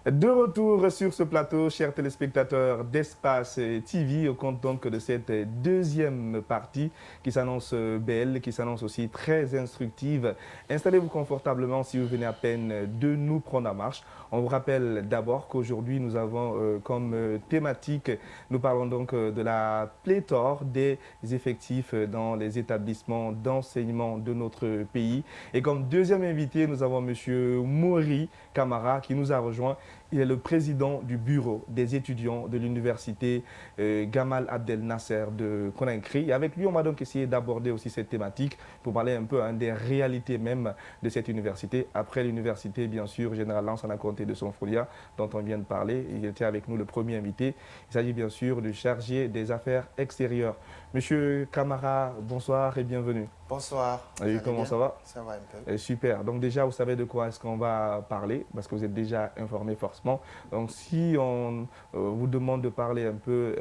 De retour sur ce plateau, chers téléspectateurs d'Espace TV, au compte donc de cette deuxième partie qui s'annonce belle, qui s'annonce aussi très instructive. Installez-vous confortablement si vous venez à peine de nous prendre en marche. On vous rappelle d'abord qu'aujourd'hui nous avons comme thématique, nous parlons donc de la pléthore des effectifs dans les établissements d'enseignement de notre pays. Et comme deuxième invité, nous avons M. Maury Camara qui nous a rejoint. Il est le président du bureau des étudiants de l'université Gamal Abdel Nasser de Conakry. Et avec lui, on va donc essayer d'aborder aussi cette thématique pour parler un peu des réalités même de cette université. Après l'université, bien sûr, Général Lansana Conté de Sonfolia, dont on vient de parler. Il était avec nous le premier invité. Il s'agit bien sûr du chargé des affaires extérieures. Monsieur Camara, bonsoir et bienvenue. Bonsoir. Et comment ça va? Ça va un peu. Super. Donc déjà, vous savez de quoi est-ce qu'on va parler, parce que vous êtes déjà informé forcément. Donc si on vous demande de parler un peu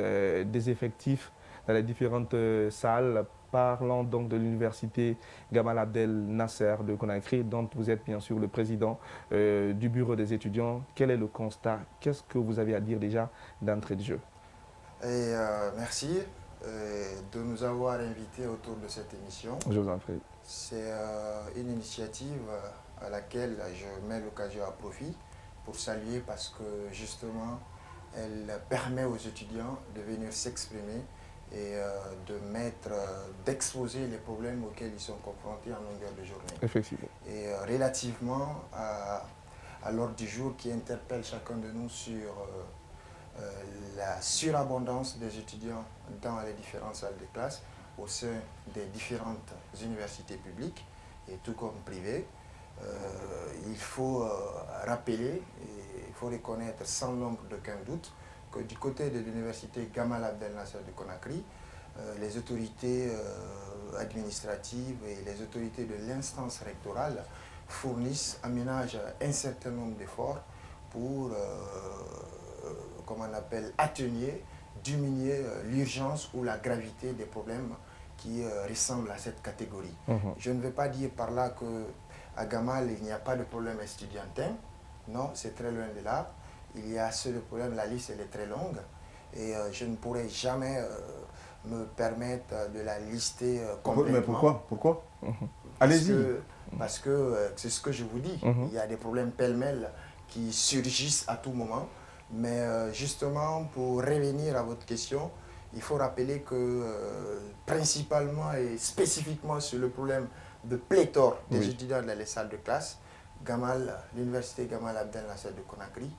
des effectifs dans les différentes salles, parlant donc de l'université Gamal Abdel Nasser de Conakry, dont vous êtes bien sûr le président du bureau des étudiants. Quel est le constat? Qu'est-ce que vous avez à dire déjà d'entrée de jeu? Merci de nous avoir invités autour de cette émission. Je vous en prie. C'est une initiative à laquelle je mets l'occasion à profit pour saluer parce que justement, elle permet aux étudiants de venir s'exprimer et d'exposer les problèmes auxquels ils sont confrontés en longueur de journée. Effectivement. Et relativement à l'ordre du jour qui interpelle chacun de nous sur la surabondance des étudiants dans les différentes salles de classe au sein des différentes universités publiques et tout comme privées. Il faut rappeler et il faut reconnaître sans l'ombre d'aucun doute que du côté de l'université Gamal Abdel Nasser de Conakry, les autorités administratives et les autorités de l'instance rectorale aménagent un certain nombre d'efforts pour comment on appelle, atténuer, diminuer l'urgence ou la gravité des problèmes qui ressemblent à cette catégorie. Je ne veux pas dire par là qu'à Gamal, il n'y a pas de problème estudiantin. Non, c'est très loin de là. Il y a ce problème, la liste elle est très longue. Et je ne pourrais jamais me permettre de la lister complètement. Mais pourquoi Allez-y. Parce que c'est ce que je vous dis. Il y a des problèmes pêle-mêle qui surgissent à tout moment. Mais justement, pour revenir à votre question, il faut rappeler que principalement et spécifiquement sur le problème de pléthore des étudiants dans les salles de classe, l'université Gamal Abdel Nasser de Conakry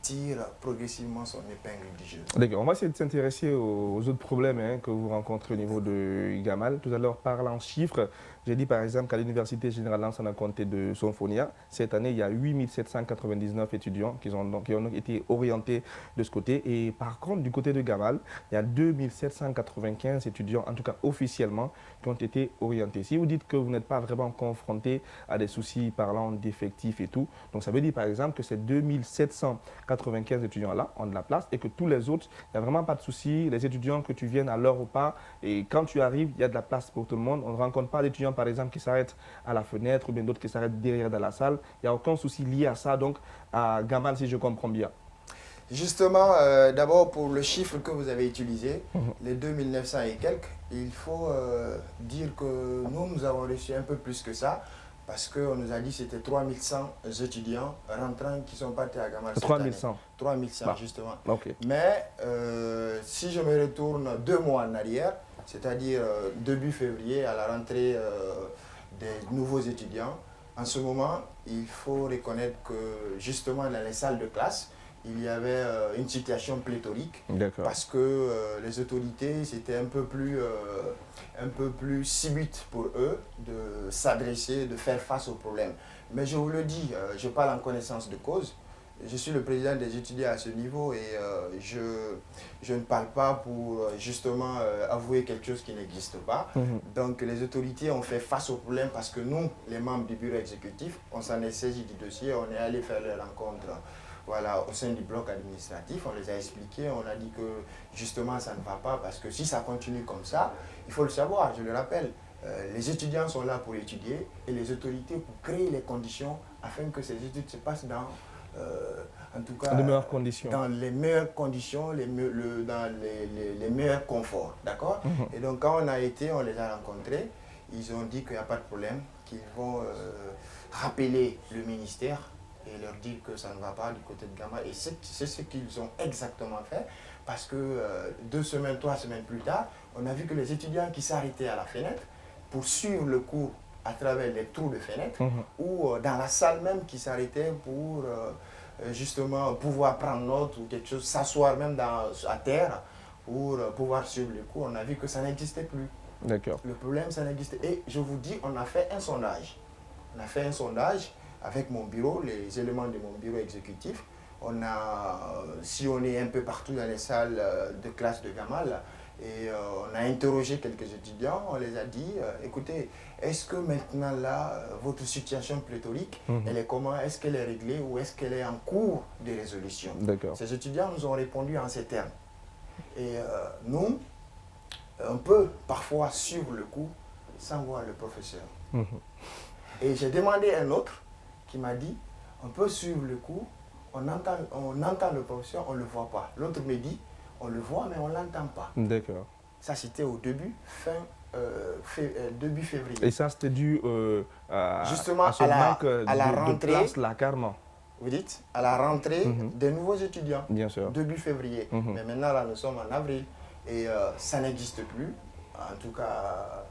tire progressivement son épingle du jeu. D'accord, on va essayer de s'intéresser aux autres problèmes que vous rencontrez au niveau de Gamal. Tout à l'heure, parlant en chiffres, j'ai dit par exemple qu'à l'université Général Lansana Conté de Sonfonia, cette année, il y a 8799 étudiants qui ont été orientés de ce côté. Et par contre, du côté de Gamal, il y a 2795 étudiants, en tout cas officiellement, qui ont été orientés. Si vous dites que vous n'êtes pas vraiment confronté à des soucis parlant d'effectifs et tout, donc ça veut dire par exemple que ces 2795 étudiants-là ont de la place et que tous les autres, il n'y a vraiment pas de soucis. Les étudiants, que tu viennes à l'heure ou pas, et quand tu arrives, il y a de la place pour tout le monde. On ne rencontre pas d'étudiants, par exemple, qui s'arrêtent à la fenêtre ou bien d'autres qui s'arrêtent derrière dans la salle. Il n'y a aucun souci lié à ça, donc à Gamal, si je comprends bien. Justement, d'abord pour le chiffre que vous avez utilisé, les 2900 et quelques, il faut dire que nous avons reçu un peu plus que ça. Parce qu'on nous a dit que c'était 3100 étudiants rentrants qui sont partis à Gamal cette année. 3100 3100, justement. Okay. Mais si je me retourne 2 mois en arrière, c'est-à-dire début février, à la rentrée des nouveaux étudiants, en ce moment, il faut reconnaître que justement dans les salles de classe, il y avait une situation pléthorique parce que les autorités, c'était un peu plus subite pour eux de s'adresser, de faire face aux problèmes. Mais je vous le dis, je parle en connaissance de cause. Je suis le président des étudiants à ce niveau et je ne parle pas pour justement avouer quelque chose qui n'existe pas. Donc les autorités ont fait face aux problèmes parce que nous, les membres du bureau exécutif, on s'en est saisi du dossier, on est allé faire les rencontres. Voilà, au sein du bloc administratif, on les a expliqués, on a dit que justement ça ne va pas parce que si ça continue comme ça, il faut le savoir, je le rappelle, les étudiants sont là pour étudier et les autorités pour créer les conditions afin que ces études se passent en tout cas, dans de meilleures conditions. Dans les meilleures conditions, dans les meilleurs conforts, d'accord. Et donc, quand on a été, on les a rencontrés, ils ont dit qu'il n'y a pas de problème, qu'ils vont rappeler le ministère et leur dire que ça ne va pas du côté de Gamal. Et c'est ce qu'ils ont exactement fait, parce que 2 semaines, 3 semaines plus tard, on a vu que les étudiants qui s'arrêtaient à la fenêtre pour suivre le cours à travers les trous de fenêtre, ou dans la salle même qui s'arrêtaient pour justement pouvoir prendre note ou quelque chose, s'asseoir même à terre pour pouvoir suivre le cours, on a vu que ça n'existait plus. D'accord. Le problème, ça n'existait. Et je vous dis, on a fait un sondage. On a fait un sondage avec mon bureau, les éléments de mon bureau exécutif. On a sillonné un peu partout dans les salles de classe de Gamal et on a interrogé quelques étudiants. On les a dit, écoutez, est-ce que maintenant là, votre situation pléthorique, elle est comment? Est-ce qu'elle est réglée ou est-ce qu'elle est en cours de résolution? D'accord. Ces étudiants nous ont répondu en ces termes. Et nous, on peut parfois suivre le cours sans voir le professeur. Et j'ai demandé à un autre qui m'a dit, on peut suivre le cours, on entend le professeur, on ne le voit pas. L'autre me dit, on le voit mais on ne l'entend pas. D'accord. Ça c'était au début, début février. Et ça c'était dû justement à ce à la manque de place là, carrément. Vous dites, à la rentrée des nouveaux étudiants. Bien sûr. Début février. Mais maintenant là nous sommes en avril. Et ça n'existe plus, en tout cas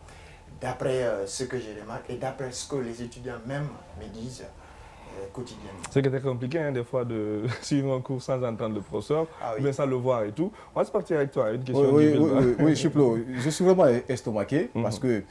d'après ce que je remarque et d'après ce que les étudiants même me disent quotidiennement. C'est que c'était compliqué hein, des fois de suivre un cours sans entendre le professeur, mais sans le voir et tout. On va se partir avec toi, une question. Oui, Chiplo, je suis vraiment estomaqué parce que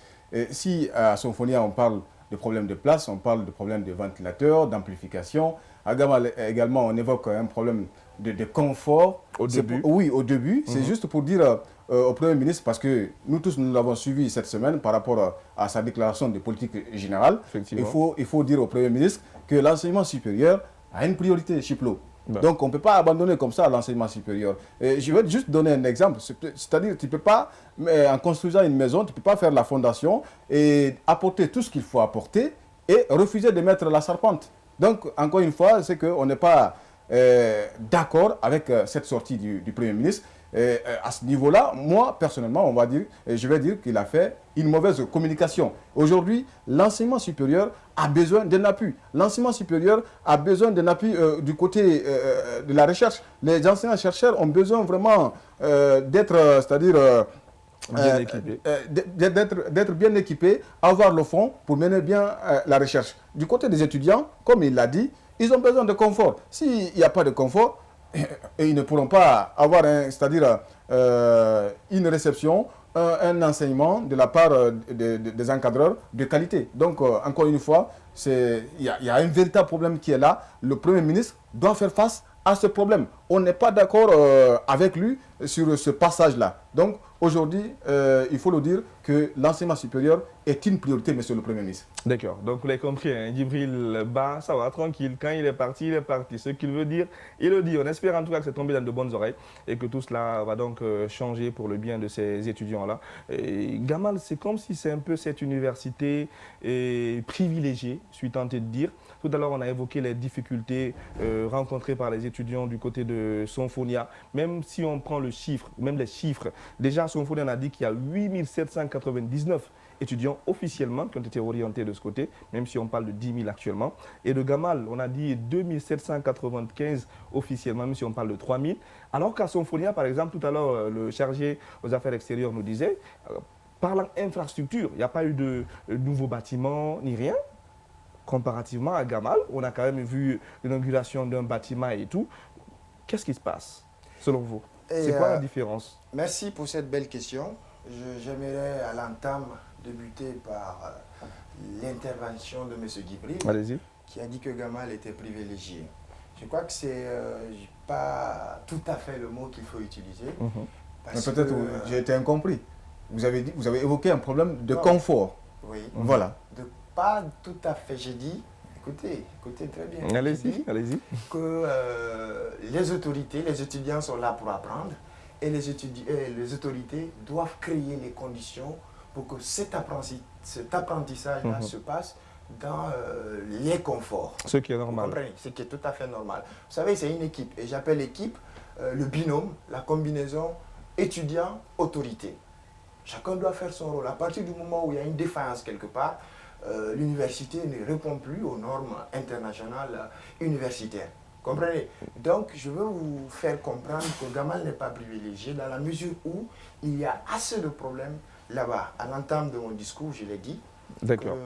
si à Symphonia on parle de problèmes de place, on parle de problèmes de ventilateurs, d'amplification. À Gamal également on évoque un problème de confort. Au début. Oui, au début. C'est juste pour dire au Premier ministre, parce que nous tous, nous l'avons suivi cette semaine par rapport à sa déclaration de politique générale. Il faut dire au Premier ministre que l'enseignement supérieur a une priorité, Chiplo. Donc on ne peut pas abandonner comme ça l'enseignement supérieur. Et je vais juste donner un exemple. C'est-à-dire tu ne peux pas, en construisant une maison, tu ne peux pas faire la fondation et apporter tout ce qu'il faut apporter et refuser de mettre la charpente. Donc encore une fois, c'est qu'on n'est pas d'accord avec cette sortie du Premier ministre. À ce niveau-là, moi, personnellement, je vais dire qu'il a fait une mauvaise communication. Aujourd'hui, l'enseignement supérieur a besoin d'un appui. L'enseignement supérieur a besoin d'un appui du côté de la recherche. Les enseignants-chercheurs ont besoin vraiment d'être, c'est-à-dire d'être bien équipés, avoir le fond pour mener bien la recherche. Du côté des étudiants, comme il l'a dit, ils ont besoin de confort. S'il n'y a pas de confort, et ils ne pourront pas avoir c'est-à-dire une réception, un enseignement de la part des encadreurs de qualité. Donc, encore une fois, il y a un véritable problème qui est là. Le Premier ministre doit faire face à ce problème. On n'est pas d'accord avec lui sur ce passage-là. Donc, aujourd'hui, il faut le dire que l'enseignement supérieur est une priorité, monsieur le Premier ministre. D'accord. Donc, vous l'avez compris, hein, Djibril Ba, ça va, tranquille. Quand il est parti, il est parti. Ce qu'il veut dire, il le dit. On espère en tout cas que c'est tombé dans de bonnes oreilles et que tout cela va donc changer pour le bien de ces étudiants-là. Gamal, c'est comme si c'est un peu cette université privilégiée, je suis tenté de dire. Tout à l'heure, on a évoqué les difficultés rencontrées par les étudiants du côté de Symphonia. Même si on prend le chiffre, même les chiffres, déjà à Symphonia, on a dit qu'il y a 8799 étudiants officiellement qui ont été orientés de ce côté, même si on parle de 10 000 actuellement. Et de Gamal, on a dit 2795 officiellement, même si on parle de 3 000. Alors qu'à Symphonia, par exemple, tout à l'heure, le chargé aux affaires extérieures nous disait, parlant infrastructure, il n'y a pas eu de nouveaux bâtiments ni rien. Comparativement à Gamal, on a quand même vu l'inauguration d'un bâtiment et tout. Qu'est-ce qui se passe, selon vous? C'est quoi la différence? Merci pour cette belle question. J'aimerais à l'entame débuter par l'intervention de M. Djibril, qui a dit que Gamal était privilégié. Je crois que ce n'est pas tout à fait le mot qu'il faut utiliser. Mais peut-être j'ai été incompris. Vous avez évoqué un problème de confort. Oui. Voilà. Pas tout à fait. J'ai dit, écoutez très bien. Allez-y. Que les autorités, les étudiants sont là pour apprendre et les autorités doivent créer les conditions pour que cet apprentissage-là se passe dans les conforts. Ce qui est Vous normal. comprenez? Ce qui est tout à fait normal. Vous savez, c'est une équipe. Et j'appelle l'équipe le binôme, la combinaison étudiant-autorité. Chacun doit faire son rôle. À partir du moment où il y a une défaillance quelque part, l'université ne répond plus aux normes internationales universitaires. Comprenez? Donc, je veux vous faire comprendre que Gamal n'est pas privilégié dans la mesure où il y a assez de problèmes là-bas. À l'entame de mon discours, je l'ai dit, D'accord.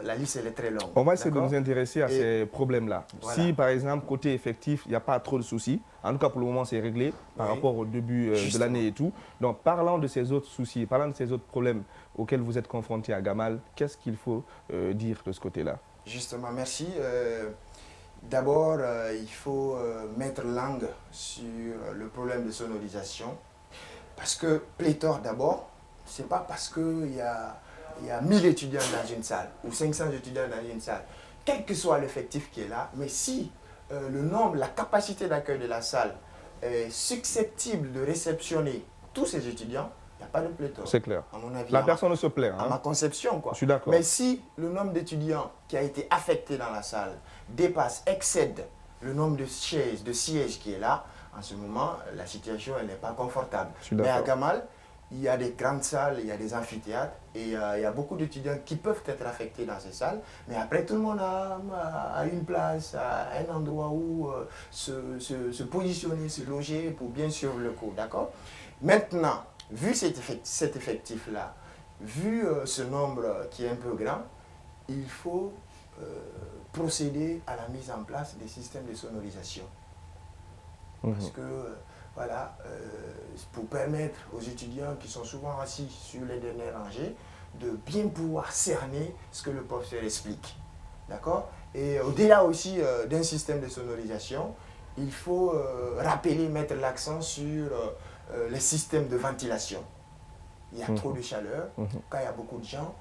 la liste elle est très longue. On va essayer de nous intéresser à ces problèmes-là. Voilà. Si, par exemple, côté effectif, il n'y a pas trop de soucis, en tout cas pour le moment, c'est réglé par rapport au début de l'année et tout. Donc, parlant de ces autres soucis, parlant de ces autres problèmes auxquels vous êtes confrontés à Gamal, qu'est-ce qu'il faut dire de ce côté-là? Justement, merci. D'abord, il faut mettre langue sur le problème de sonorisation. Parce que pléthore d'abord, ce n'est pas parce qu'il y a 1000 étudiants dans une salle ou 500 étudiants dans une salle, quel que soit l'effectif qui est là, mais si le nombre, la capacité d'accueil de la salle est susceptible de réceptionner tous ces étudiants, il n'y a pas de pléthore. C'est clair. À mon avis, La personne ne se plaît. à ma conception, quoi. Je suis d'accord. Mais si le nombre d'étudiants qui a été affecté dans la salle excède le nombre de sièges qui est là, en ce moment, la situation n'est pas confortable. Mais à Gamal, il y a des grandes salles, il y a des amphithéâtres, et il y a beaucoup d'étudiants qui peuvent être affectés dans ces salles, mais après tout le monde a une place, a un endroit où se positionner, se loger pour bien suivre le cours, d'accord? Maintenant, vu cet effectif-là, vu ce nombre qui est un peu grand, il faut procéder à la mise en place des systèmes de sonorisation. Parce que, voilà, pour permettre aux étudiants qui sont souvent assis sur les dernières rangées de bien pouvoir cerner ce que le professeur explique. D'accord? Et au-delà aussi d'un système de sonorisation, il faut rappeler, mettre l'accent sur les systèmes de ventilation. Il y a trop de chaleur. Quand il y a beaucoup de gens,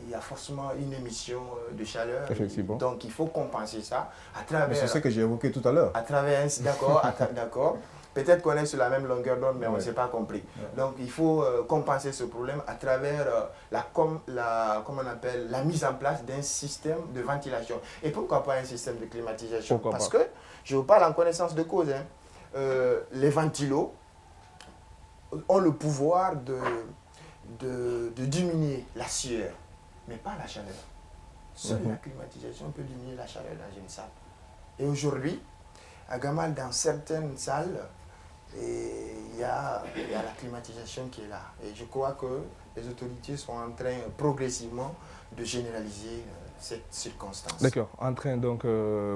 il y a forcément une émission de chaleur. Effectivement. Donc il faut compenser ça à travers... C'est ce que j'ai évoqué tout à l'heure. À travers... D'accord, d'accord. Peut-être qu'on est sur la même longueur d'onde, mais on ne s'est pas compris. Donc il faut compenser ce problème à travers comment on appelle, la mise en place d'un système de ventilation. Et pourquoi pas un système de climatisation? Parce que, je vous parle en connaissance de cause, hein, les ventilos ont le pouvoir de diminuer la sueur, mais pas la chaleur. Seule la climatisation peut diminuer la chaleur dans une salle. Et aujourd'hui, à Gamal, dans certaines salles, il y a la climatisation qui est là. Et je crois que les autorités sont en train progressivement de généraliser cette circonstance. D'accord, en train donc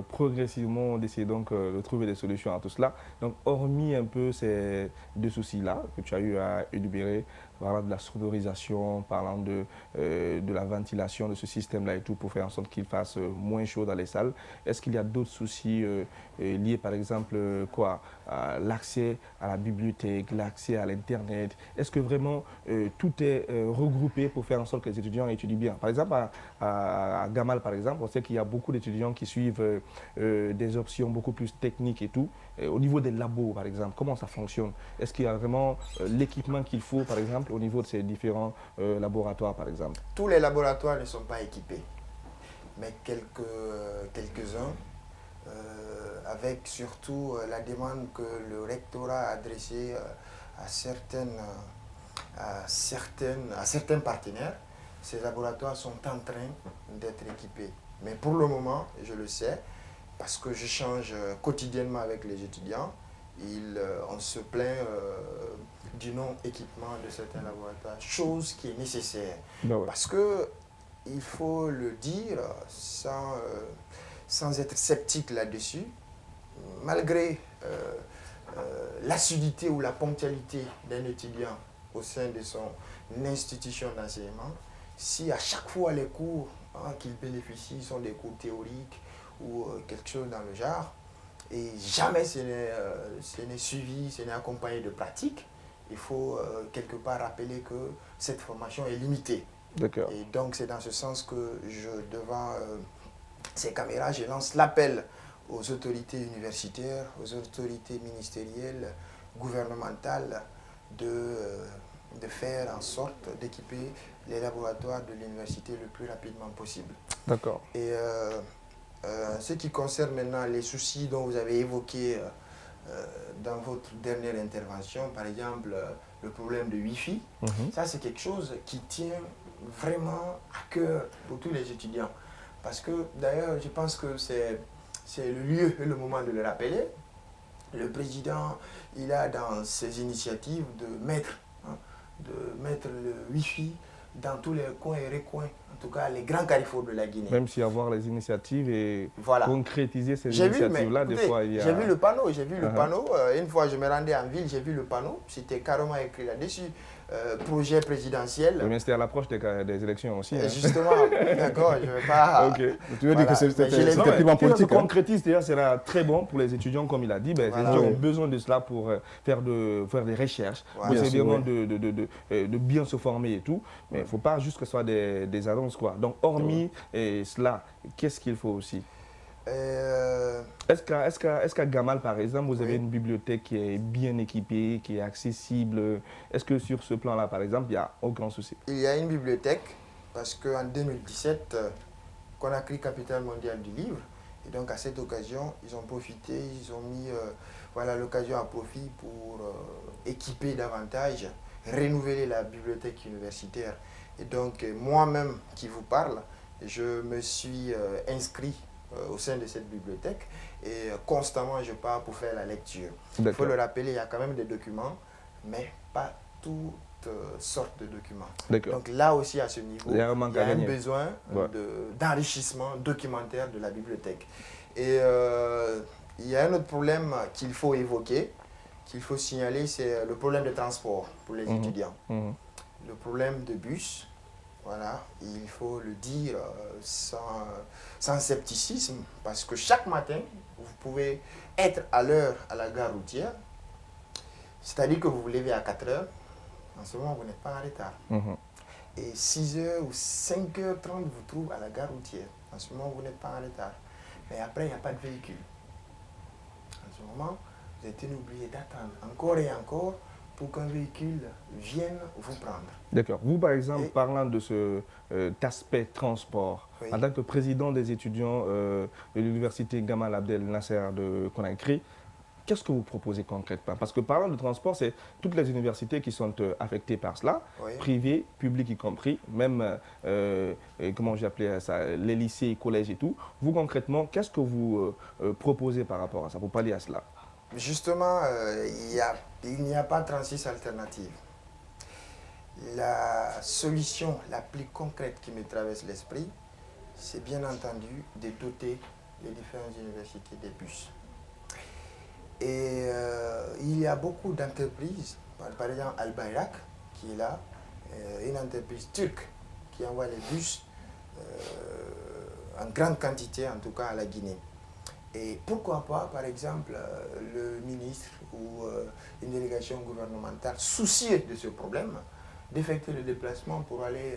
progressivement d'essayer donc de trouver des solutions à tout cela. Donc hormis un peu ces deux soucis-là que tu as eu à énumérer, parlant de la sonorisation, parlant de la ventilation de ce système-là et tout pour faire en sorte qu'il fasse moins chaud dans les salles, est-ce qu'il y a d'autres soucis liés par exemple à l'accès à la bibliothèque, l'accès à l'Internet? Est-ce que vraiment tout est regroupé pour faire en sorte que les étudiants étudient bien? Par exemple, à Gamal, par exemple, on sait qu'il y a beaucoup d'étudiants qui suivent des options beaucoup plus techniques et tout. Au niveau des labos, par exemple, comment ça fonctionne? Est-ce qu'il y a vraiment l'équipement qu'il faut, par exemple, au niveau de ces différents laboratoires, par exemple? Tous les laboratoires ne sont pas équipés, mais quelques-uns, avec surtout la demande que le rectorat a adressée à certains partenaires. Ces laboratoires sont en train d'être équipés. Mais pour le moment, je le sais, parce que j'échange quotidiennement avec les étudiants, on se plaint du non-équipement de certains laboratoires, chose qui est nécessaire. Parce que, il faut le dire sans être sceptique là-dessus, malgré l'assiduité ou la ponctualité d'un étudiant au sein de son institution d'enseignement, si à chaque fois les cours qu'il bénéficie sont des cours théoriques ou quelque chose dans le genre, et jamais ce n'est suivi, ce n'est accompagné de pratique, il faut quelque part rappeler que cette formation est limitée. Et donc c'est dans ce sens que devant ces caméras, je lance l'appel aux autorités universitaires, aux autorités ministérielles, gouvernementales, de faire en sorte d'équiper les laboratoires de l'université le plus rapidement possible. D'accord. Et ce qui concerne maintenant les soucis dont vous avez évoqués dans votre dernière intervention, par exemple le problème de Wi-Fi, ça c'est quelque chose qui tient vraiment à cœur pour tous les étudiants. Parce que d'ailleurs, je pense que c'est le lieu et le moment de le rappeler. Le président, il a dans ses initiatives de mettre le Wi-Fi dans tous les coins et recoins, en tout cas les grands carrefours de la Guinée. Même si avoir les initiatives et concrétiser ces initiatives-là, des fois il y a... J'ai vu le panneau, une fois je me rendais en ville, j'ai vu le panneau, c'était carrément écrit là-dessus, projet présidentiel. Mais c'était à l'approche des élections aussi. Justement, d'accord, je ne vais pas... Tu veux dire que c'était purement politique. Si on concrétise, ça sera très bon pour les étudiants, comme il a dit. Les étudiants ont besoin de cela pour faire des recherches, pour essayer vraiment de bien se former et tout. Mais il ne faut pas juste que ce soit des annonces, quoi. Donc, hormis cela, qu'est-ce qu'il faut aussi? Est-ce qu'à Gamal, par exemple, vous avez une bibliothèque qui est bien équipée, qui est accessible? Est-ce que sur ce plan-là, par exemple, il n'y a aucun souci? Il y a une bibliothèque, parce qu'en 2017, Conakry, capitale mondiale du livre, et donc à cette occasion, ils ont profité, ils ont mis l'occasion à profit pour équiper davantage, renouveler la bibliothèque universitaire. Et donc, moi-même qui vous parle, je me suis inscrit au sein de cette bibliothèque et constamment je pars pour faire la lecture. Il faut le rappeler, il y a quand même des documents, mais pas toutes sortes de documents. Donc là aussi à ce niveau, il y a un besoin d'enrichissement documentaire de la bibliothèque. Et il y a un autre problème qu'il faut évoquer, qu'il faut signaler, c'est le problème de transport pour les étudiants. Le problème de bus. Voilà, il faut le dire sans scepticisme, parce que chaque matin, vous pouvez être à l'heure à la gare routière, c'est-à-dire que vous vous levez à 4 heures, en ce moment, vous n'êtes pas en retard. Et 6h ou 5h30 vous trouvez à la gare routière, en ce moment, vous n'êtes pas en retard. Mais après, il n'y a pas de véhicule. En ce moment, vous êtes obligé d'attendre encore et encore pour qu'un véhicule vienne vous prendre. D'accord. Vous, par exemple, parlant de cet aspect transport, en tant que président des étudiants de l'université Gamal Abdel Nasser de Conakry, qu'est-ce que vous proposez concrètement? Parce que parlant de transport, c'est toutes les universités qui sont affectées par cela, privées, publiques y compris, même, comment j'ai appelé ça, les lycées, collèges et tout. Vous, concrètement, qu'est-ce que vous proposez par rapport à ça, pour pallier à cela? Justement, il n'y a pas 36 alternatives. La solution la plus concrète qui me traverse l'esprit, c'est bien entendu de doter les différentes universités des bus. Et il y a beaucoup d'entreprises, par exemple Al-Bayrak, qui est là, une entreprise turque qui envoie les bus en grande quantité, en tout cas à la Guinée. Et pourquoi pas, par exemple, le ministre ou une délégation gouvernementale soucieuse de ce problème, d'effectuer le déplacement pour aller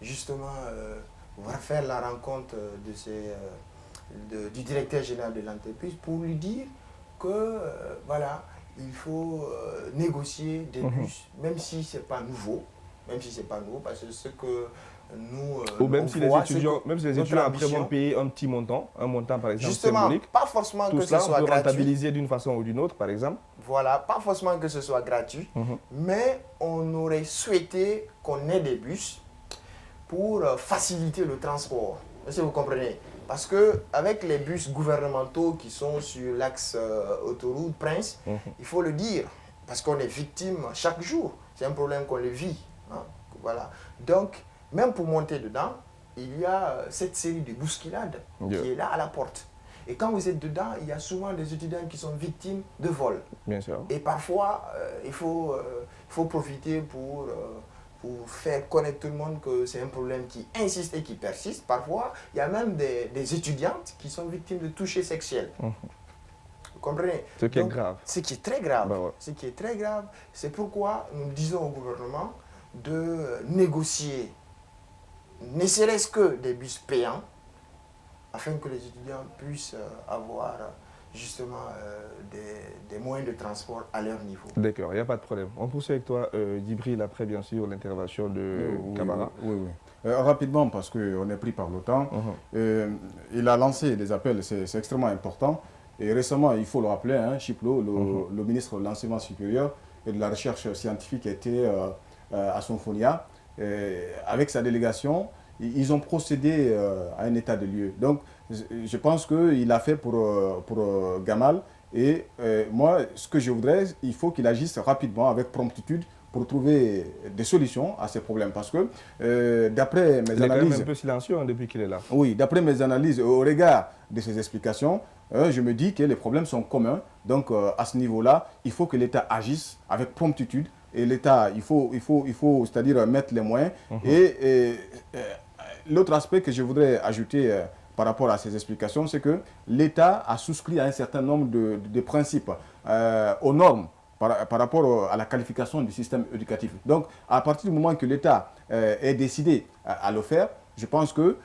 justement faire la rencontre du directeur général de l'entreprise pour lui dire que il faut négocier des bus, même si ce n'est pas nouveau, parce que ce que nous, ou même si les étudiants après vont payer un petit montant, par exemple justement, symbolique, pas forcément tout que cela, ce soit on peut gratuit. rentabiliser d'une façon ou d'une autre, par exemple. Voilà, pas forcément que ce soit gratuit, mais on aurait souhaité qu'on ait des bus pour faciliter le transport. Est-ce que vous comprenez? Parce qu'avec les bus gouvernementaux qui sont sur l'axe autoroute Prince, il faut le dire, parce qu'on est victime chaque jour. C'est un problème qu'on le vit. Voilà. Donc, même pour monter dedans, il y a cette série de bousculades qui est là à la porte. Et quand vous êtes dedans, il y a souvent des étudiants qui sont victimes de vol. Bien sûr. Et parfois, il faut profiter pour faire connaître tout le monde que c'est un problème qui insiste et qui persiste. Parfois, il y a même des étudiantes qui sont victimes de toucher sexuels. Vous comprenez? Ce qui est grave. Ce qui est très grave. Ce qui est très grave, c'est pourquoi nous disons au gouvernement de négocier, ne serait-ce que des bus payants, afin que les étudiants puissent avoir justement des moyens de transport à leur niveau. D'accord, il n'y a pas de problème. On poursuit avec toi, Djibril, après bien sûr l'intervention de Camara. Oui. Rapidement, parce qu'on est pris par le temps, il a lancé des appels, c'est extrêmement important. Et récemment, il faut le rappeler, hein, Chiplo, le ministre de l'Enseignement supérieur et de la Recherche scientifique, était à Sonfonia. Avec sa délégation, ils ont procédé à un état de lieu. Donc, je pense qu'il a fait pour Gamal. Et moi, ce que je voudrais, il faut qu'il agisse rapidement, avec promptitude, pour trouver des solutions à ces problèmes. Parce que, d'après mes analyses... Il est quand même un peu silencieux hein, depuis qu'il est là. Oui, d'après mes analyses, au regard de ces explications, je me dis que les problèmes sont communs. Donc, à ce niveau-là, il faut que l'État agisse avec promptitude. Et l'État, il faut c'est-à-dire mettre les moyens. Et l'autre aspect que je voudrais ajouter par rapport à ces explications, c'est que l'État a souscrit à un certain nombre de principes, aux normes, par rapport à la qualification du système éducatif. Donc, à partir du moment que l'État est décidé à le faire, je pense que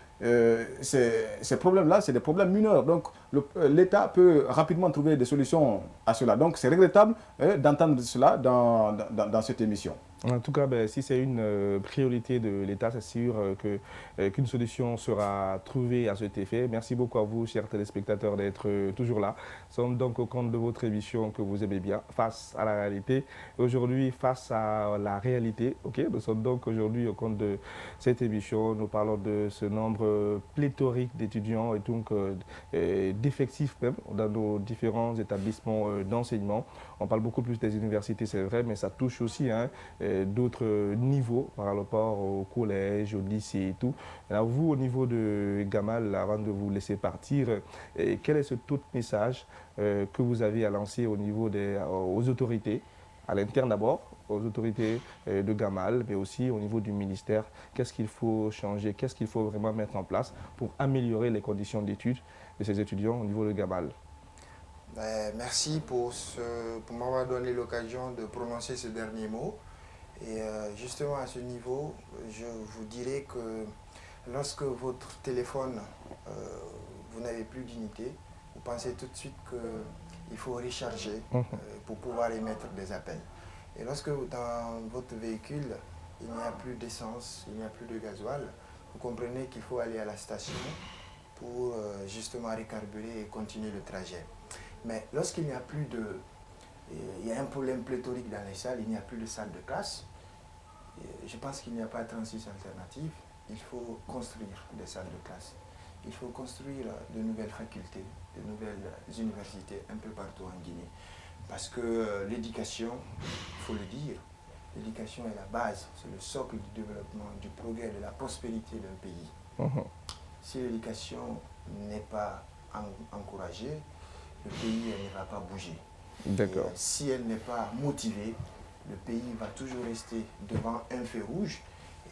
ces problèmes-là, c'est des problèmes mineurs. Donc, l'État peut rapidement trouver des solutions à cela. Donc, c'est regrettable d'entendre cela dans cette émission. En tout cas, si c'est une priorité de l'État, c'est sûr qu'une solution sera trouvée à cet effet. Merci beaucoup à vous, chers téléspectateurs, d'être toujours là. Nous sommes donc au compte de votre émission que vous aimez bien, Face à la réalité. Aujourd'hui, face à la réalité, nous sommes donc aujourd'hui au compte de cette émission. Nous parlons de ce nombre pléthorique d'étudiants et donc d'effectifs même dans nos différents établissements d'enseignement. On parle beaucoup plus des universités, c'est vrai, mais ça touche aussi d'autres niveaux par rapport au collège, au lycée et tout. Alors vous, au niveau de Gamal, avant de vous laisser partir, quel est ce tout message que vous avez à lancer au niveau aux autorités, à l'interne d'abord, aux autorités de Gamal, mais aussi au niveau du ministère? Qu'est-ce qu'il faut changer? Qu'est-ce qu'il faut vraiment mettre en place pour améliorer les conditions d'études de ces étudiants au niveau de Gamal? Merci pour m'avoir donné l'occasion de prononcer ce dernier mot. Et justement à ce niveau, je vous dirais que lorsque votre téléphone, vous n'avez plus d'unité, vous pensez tout de suite qu'il faut recharger pour pouvoir émettre des appels. Et lorsque dans votre véhicule, il n'y a plus d'essence, il n'y a plus de gasoil, vous comprenez qu'il faut aller à la station pour justement récarburer et continuer le trajet. Mais lorsqu'il n'y a plus il y a un problème pléthorique dans les salles, il n'y a plus de salle de classe. Je pense qu'il n'y a pas de 36 alternatives. Il faut construire des salles de classe. Il faut construire de nouvelles facultés, de nouvelles universités un peu partout en Guinée. Parce que l'éducation, il faut le dire, l'éducation est la base, c'est le socle du développement, du progrès, de la prospérité d'un pays. Si l'éducation n'est pas encouragée, le pays ne va pas bouger. D'accord. Si elle n'est pas motivée, le pays va toujours rester devant un feu rouge.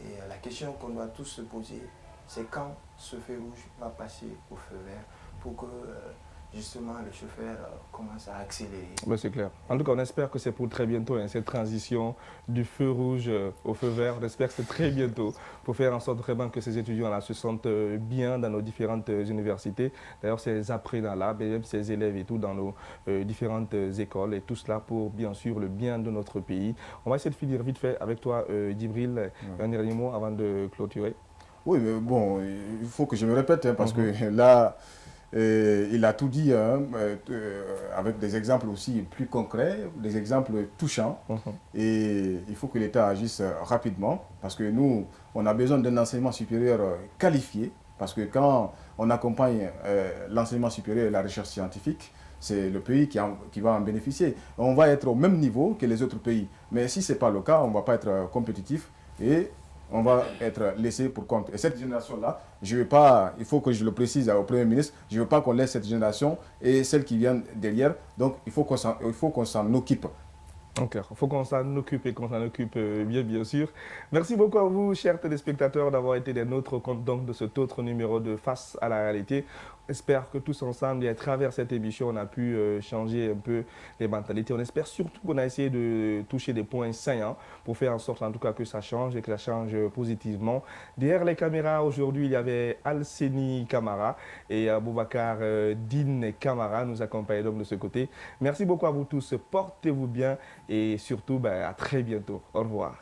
Et la question qu'on doit tous se poser, c'est quand ce feu rouge va passer au feu vert pour que justement le chauffeur commence à accélérer. C'est clair. En tout cas, on espère que c'est pour très bientôt, cette transition du feu rouge au feu vert. On espère que c'est très bientôt pour faire en sorte vraiment que ces étudiants-là se sentent bien dans nos différentes universités. D'ailleurs, ces apprenants-là, même ces élèves et tout dans nos différentes écoles et tout cela pour bien sûr le bien de notre pays. On va essayer de finir vite fait avec toi, Djibril. Un dernier mot avant de clôturer. Oui, mais bon, il faut que je me répète parce que là... il a tout dit avec des exemples aussi plus concrets, des exemples touchants. Et il faut que l'État agisse rapidement parce que nous, on a besoin d'un enseignement supérieur qualifié. Parce que quand on accompagne l'enseignement supérieur et la recherche scientifique, c'est le pays qui va en bénéficier. On va être au même niveau que les autres pays. Mais si ce n'est pas le cas, on ne va pas être compétitif et on va être laissé pour compte. Et cette génération-là, je veux pas, il faut que je le précise au Premier ministre, je ne veux pas qu'on laisse cette génération et celle qui vient derrière. Donc, il faut qu'on s'en occupe. Donc, il faut qu'on s'en occupe et qu'on s'en occupe bien sûr. Merci beaucoup à vous, chers téléspectateurs, d'avoir été des nôtres au compte donc de cet autre numéro de Face à la réalité. espère que tous ensemble, et à travers cette émission, on a pu changer un peu les mentalités. On espère surtout qu'on a essayé de toucher des points saillants pour faire en sorte en tout cas que ça change et que ça change positivement. Derrière les caméras, aujourd'hui, il y avait Alseni Camara et Boubacar Din Camara nous accompagnaient donc de ce côté. Merci beaucoup à vous tous. Portez-vous bien et surtout à très bientôt. Au revoir.